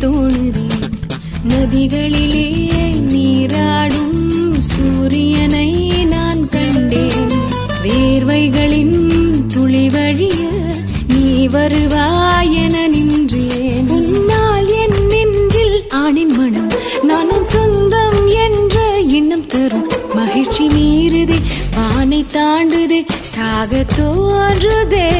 தோணுதே. நதிகளிலே நீராடும் சூரியனை நான் கண்டேன். வேர்வைகளின் துளி வழிய நீ வருவாய் என நின்றேன். உன்னால் என் நெஞ்சில் ஆணின் மனம் நானும் சொந்தம் என்ற எண்ணம் தரும் மகிழ்ச்சி மீறுதே. வானை தாண்டுதே, சாக தோன்றுதே.